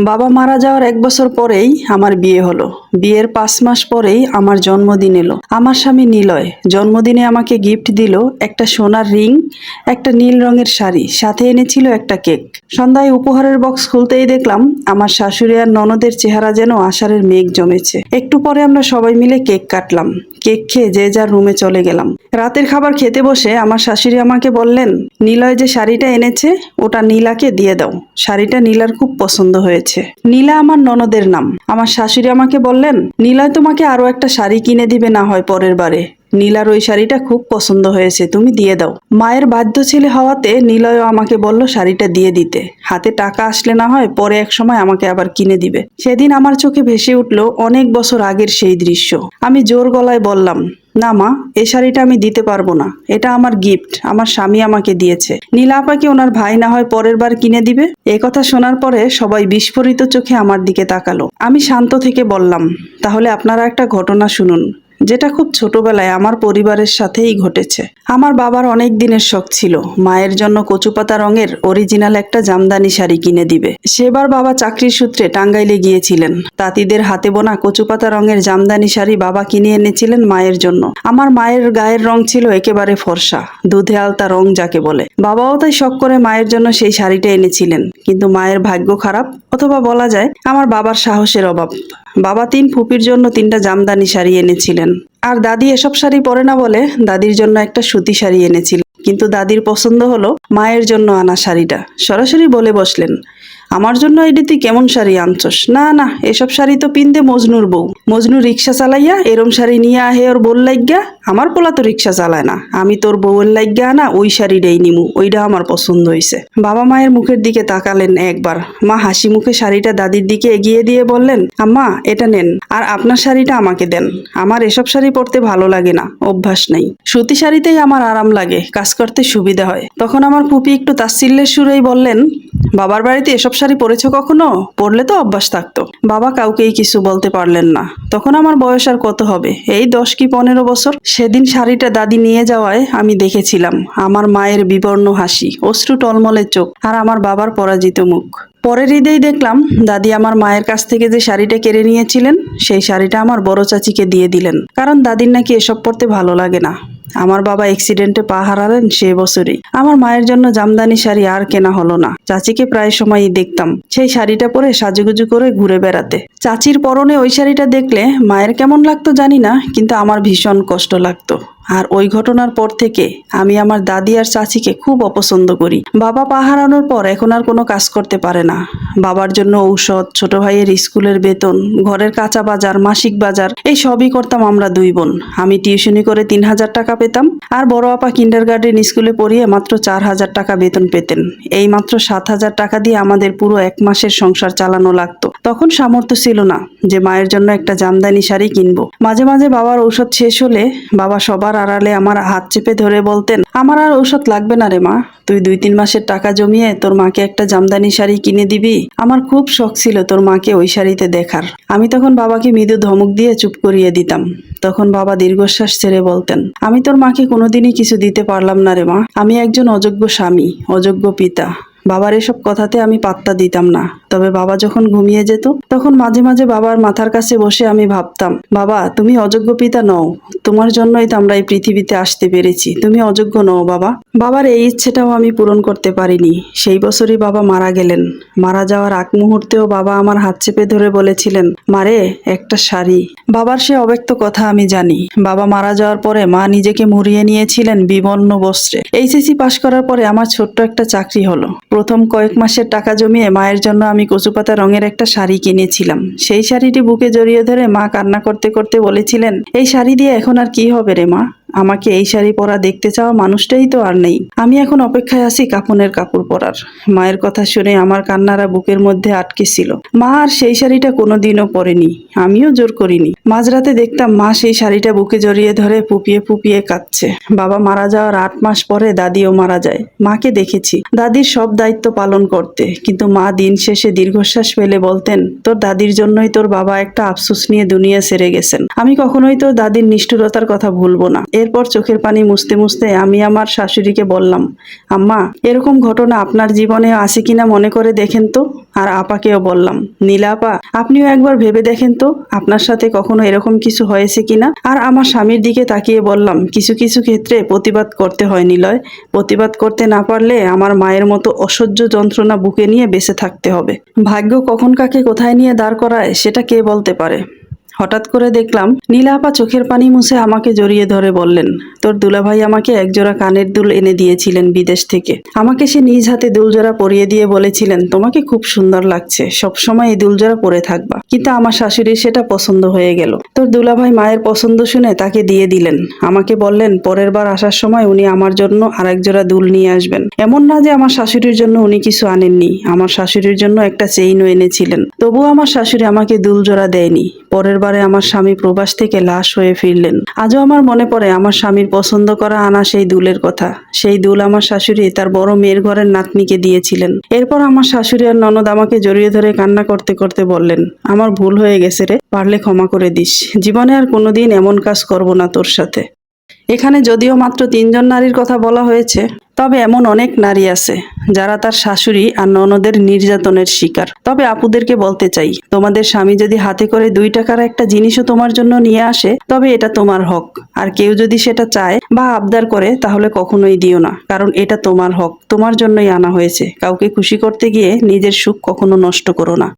বাবা মারা যাওয়ার 1 বছর পরেই আমার বিয়ে হলো। বিয়ের 5 মাস পরেই আমার জন্মদিন এলো। আমার স্বামী নিলয় জন্মদিনে আমাকে গিফট দিল একটা সোনার রিং, একটা নীল রঙের শাড়ি, সাথে এনেছিল একটা কেক। সন্ধ্যায় উপহারের বক্স খুলতেই দেখলাম আমার শাশুড়ি আর ননদের চেহারা যেন আষাঢ়ের মেঘ জমেছে। একটু পরে আমরা সবাই মিলে কেক কাটলাম। কেক খেয়ে যে যার রুমে চলে গেলাম। রাতের খাবার খেতে বসে আমার শাশুড়ি আমাকে বললেন, নিলয় যে শাড়িটা এনেছে ওটা নীলাকে দিয়ে দাও। শাড়িটা নীলার খুব পছন্দ হয়েছে। নীলা আমার ননদের নাম। আমার শাশুড়ি আমাকে বললেন, নিলয় তোমাকে আরো একটা শাড়ি কিনে দিবে না হয় পরের বারে। নীলার ওই শাড়িটা খুব পছন্দ হয়েছে, তুমি দিয়ে দাও। মায়ের বাধ্য ছেলে হওয়াতে নিলয়ও আমাকে বলল শাড়িটা দিয়ে দিতে। হাতে টাকা আসলে না হয় পরে এক সময় আমাকে আবার কিনে দিবে। সেদিন আমার চোখে ভেসে উঠল অনেক বছর আগের সেই দৃশ্য। আমি জোর গলায় বললাম, না মা, এই শাড়িটা আমি দিতে পারবো না। এটা আমার গিফট, আমার স্বামী আমাকে দিয়েছে। নীলা আপাকে ওনার ভাই না হয় পরের বার কিনে দিবে। এই কথা শোনার পরে সবাই বিস্ফোরিত চোখে আমার দিকে তাকালো। আমি শান্ত থেকে বললাম, তাহলে আপনারা একটা ঘটনা শুনুন, যেটা খুব ছোটবেলায় আমার পরিবারের সাথেই ঘটেছে। আমার বাবার অনেক দিনের শখ ছিল মায়ের জন্য কচুপাতা রঙের অরিজিনাল একটা জামদানি শাড়ি কিনে দিবে। সেবার বাবা চাকরির সূত্রে টাঙ্গাইলে গিয়েছিলেন। তাঁতিদের হাতে বোনা কচুপাতা রঙের জামদানি শাড়ি বাবা কিনে এনেছিলেন মায়ের জন্য। আমার মায়ের গায়ের রং ছিল একেবারে ফর্সা, দুধে আলতা রং যাকে বলে। বাবাও তাই শখ করে মায়ের জন্য সেই শাড়িটা এনেছিলেন। কিন্তু মায়ের ভাগ্য খারাপ, অথবা বলা যায় আমার বাবার সাহসের অভাব। বাবা 3 ফুপির জন্য 3টা জামদানি শাড়ি এনেছিলেন। আর দাদি এসব শাড়ি পরে না বলে দাদির জন্য একটা সুতি শাড়ি এনেছিলেন। কিন্তু দাদির পছন্দ হলো মায়ের জন্য আনা শাড়িটা। সরাসরি বলে বসলেন, আমার জন্য এটি তুই কেমন শাড়ি আনছস? না না, এসব শাড়ি তো পিনতে মজনুর বউ। মজনু রিক্সা চালাইয়া এরম শাড়ি নিয়ে আহে ওর বউর লাইগা। আমার পোলা তো রিক্সা চালায় না, আমি তোর বউয়ের লাইগা আনা ওই শাড়িটাই নিমু, ওইটা আমার পছন্দ হয়েছে। বাবা মায়ের মুখের দিকে তাকালেন একবার। মা হাসি মুখে শাড়িটা দাদির দিকে এগিয়ে দিয়ে বললেন, আম্মা এটা নেন, আর আপনার শাড়িটা আমাকে দেন। আমার এসব শাড়ি পরতে ভালো লাগে না, অভ্যাস নাই। সুতি শাড়িতেই আমার আরাম লাগে, কাজ করতে সুবিধা হয়। তখন আমার ফুপি একটু তাচ্ছিল্যের সুরেই বললেন, বাবার বাড়িতে এসব শাড়ি পরেছো কখনো? পরলে তো অভ্যাস থাকতো। বাবা কাউকেই কিছু বলতে পারলেন না। তখন আমার বয়স আর কত হবে, এই 10 কি 15 বছর। সেদিন শাড়িটা দাদি নিয়ে যাওয়ায় আমি দেখেছিলাম আমার মায়ের বিবর্ণ হাসি, অশ্রু টলমলে চোখ, আর আমার বাবার পরাজিত মুখ। পরের ঈদেই দেখলাম দাদি আমার মায়ের কাছ থেকে যে শাড়িটা কেড়ে নিয়েছিলেন সেই শাড়িটা আমার বড় চাচিকে দিয়ে দিলেন, কারণ দাদির নাকি এসব পরতে ভালো লাগে না। আমার বাবা অ্যাক্সিডেন্টে পা হারালেন সেই বছরই। আমার মায়ের জন্য জামদানি শাড়ি আর কেনা হলো না। চাচিকে প্রায় সময়ই দেখতাম সেই শাড়িটা পরে সাজুগুজু করে ঘুরে বেড়াতে। চাচির পরনে ওই শাড়িটা দেখলে মায়ের কেমন লাগতো জানি না, কিন্তু আমার ভীষণ কষ্ট লাগতো। আর ওই ঘটনার পর থেকে আমি আমার দাদি আর চাচিকে খুব অপছন্দ করি। বাবা পা হারানোর পর এখন আর কোনো কাজ করতে পারে না। বাবার জন্য ঔষধ, ছোট ভাইয়ের স্কুলের বেতন, ঘরের কাঁচা বাজার, মাসিক বাজার, এই সবই করতাম আমরা 2 বোন। আমি টিউশনি করে 3000 টাকা পেতাম, আর বড় আপা কিন্ডারগার্টেন স্কুলে পড়িয়ে মাত্র 4000 টাকা বেতন পেতেন। এই মাত্র 7000 টাকা দিয়ে আমাদের পুরো 1 মাসের সংসার চালানো লাগতো। তখন সামর্থ্য ছিল না যে মায়ের জন্য একটা জামদানি শাড়ি কিনবো। মাঝে মাঝে বাবার ঔষধ শেষ হলে বাবা সবার আড়ালে আমার হাত চেপে ধরে বলতেন, আমার আর ঔষধ লাগবে না রে মা, তুই 2-3 মাসের টাকা জমিয়ে তোর মাকে একটা জামদানি শাড়ি কিনে দিবি। আমার খুব শখ ছিল তোর মাকে ওই শাড়িতে দেখার। আমি তখন বাবাকে মৃদু ধমক দিয়ে চুপ করিয়ে দিতাম। তখন বাবা দীর্ঘশ্বাস ছেড়ে বলতেন, আমি তোর মাকে কোনোদিনই কিছু দিতে পারলাম না রে মা, আমি একজন অযোগ্য স্বামী, অযোগ্য পিতা। বাবার এসব কথাতে আমি পাত্তা দিতাম না। তবে বাবা যখন ঘুমিয়ে যেত তখন মাঝে মাঝে বাবার মাথার কাছে বসে আমি ভাবতাম, বাবা তুমি অযোগ্য পিতা নও, তোমার জন্যই তো আমরা এই পৃথিবীতে আসতে পেরেছি, তুমি অযোগ্য নও বাবা। বাবার এই ইচ্ছেটাও আমি পূরণ করতে পারিনি। সেই বছরই বাবা মারা গেলেন। মারা যাওয়ার আগ মুহূর্তেও বাবা আমার হাত চেপে ধরে বলেছিলেন, মারে একটা শাড়ি। বাবার সে অব্যক্ত কথা আমি জানি। বাবা মারা যাওয়ার পরে মা নিজেকে মুড়িয়ে নিয়েছিলেন বিবর্ণ বস্ত্রে। এইচএসসি পাশ করার পরে আমার ছোট্ট একটা চাকরি হলো। প্রথম কয়েক মাসের টাকা জমিয়ে মায়ের জন্য আমি কচুপাতা রঙের একটা শাড়ি কিনেছিলাম। সেই শাড়িটি বুকে জড়িয়ে ধরে মা কান্না করতে করতে বলেছিলেন, এই শাড়ি দিয়ে এখন আর কি হবে রে মা, আমাকে এই শাড়ি পরা দেখতে চাওয়া মানুষটাই তো আর নেই। আমি এখন অপেক্ষায় আছি কাফনের কাপড় পরার। মায়ের কথা শুনে আমার কান্নারা বুকের মধ্যে আটকে ছিল। মা আর সেই শাড়িটা কোনোদিনও পরেনি, আমিও জোর করিনি। মাঝরাতে দেখতাম মা সেই শাড়িটা বুকে জড়িয়ে ধরে ফুপিয়ে ফুপিয়ে কাঁদছে। বাবা মারা যাওয়ার 8 মাস পরে দাদিও মারা যায়। মাকে দেখেছি দাদির সব দায়িত্ব পালন করতে, কিন্তু মা দিন শেষে দীর্ঘশ্বাস ফেলে বলতেন, তোর দাদির জন্যই তোর বাবা একটা আফসোস নিয়ে দুনিয়া ছেড়ে গেছেন। আমি কখনোই তোর দাদির নিষ্ঠুরতার কথা ভুলবো না। এরপর চোখের পানি মুছতে মুছতে আমি আমার শাশুড়িকে বললাম, আম্মা, এরকম ঘটনা আপনার জীবনে আছে কিনা মনে করে দেখেন তো। আর আপাকেও বললাম, নীলা আপা, আপনিও একবার ভেবে দেখেন তো আপনার সাথে কখনো এরকম কিছু হয়েছে কিনা। আর আমার স্বামীর দিকে তাকিয়ে বললাম, কিছু কিছু ক্ষেত্রে প্রতিবাদ করতে হয় নিলয়। প্রতিবাদ করতে না পারলে আমার মায়ের মতো অসহ্য যন্ত্রণা বুকে নিয়ে বেঁচে থাকতে হবে। ভাগ্য কখন কাকে কোথায় নিয়ে দাঁড় করায় সেটা কে বলতে পারে। হঠাৎ করে দেখলাম নীলা আপা চোখের পানি মুছে আমাকে জড়িয়ে ধরে বললেন, তোর দুলাভাই আমাকে একজোড়া কানের দুল এনে দিয়েছিলেন বিদেশ থেকে। আমাকে সে নিজ হাতে দুলজোড়া পরিয়ে দিয়ে বলেছিলেন, তোমাকে খুব সুন্দর লাগছে, সবসময় এই দুলজোড়া পরে থাকবা। কিন্তু আমার শাশুড়ির সেটা পছন্দ হয়ে গেল। তোর দুলাভাই মায়ের পছন্দ শুনে তাকে দিয়ে দিলেন। আমাকে বললেন পরের বার আসার সময় উনি আমার জন্য আরেক জোড়া দুল নিয়ে আসবেন। এমন না যে আমার শাশুড়ির জন্য উনি কিছু আনেননি, আমার শাশুড়ির জন্য একটা চেইনও এনেছিলেন। তবুও আমার শাশুড়ি আমাকে দুল জোড়া দেয়নি। পরের বারে আমার স্বামী প্রবাস থেকে লাশ হয়ে ফিরলেন। আজও আমার মনে পড়ে আমার স্বামীর পছন্দ করা আনা সেই দুলের কথা। সেই দুল আমার শাশুড়ি তার বড় মেয়ের ঘরের নাতনিকে দিয়েছিলেন। এরপর আমার শাশুড়ি আর ননদ আমাকে জড়িয়ে ধরে কান্না করতে করতে বললেন, আমার ভুল হয়ে গেছে রে, পারলে ক্ষমা করে দিস। জীবনে আর কোনোদিন এমন কাজ করব না তোর সাথে। এখানে যদিও মাত্র 3জন নারীর কথা বলা হয়েছে, তবে এমন অনেক নারী আছে যারা তার শাশুড়ি আর ননদের নির্যাতনের শিকার। তবে আপুদেরকে বলতে চাই, তোমাদের স্বামী যদি হাতে করে 2 টাকার একটা জিনিসও তোমার জন্য নিয়ে আসে, তবে এটা তোমার হক। আর কেউ যদি সেটা চায় বা আবদার করে, তাহলে কখনোই দিও না, কারণ এটা তোমার হক, তোমার জন্যই আনা হয়েছে। কাউকে খুশি করতে গিয়ে নিজের সুখ কখনো নষ্ট করো না।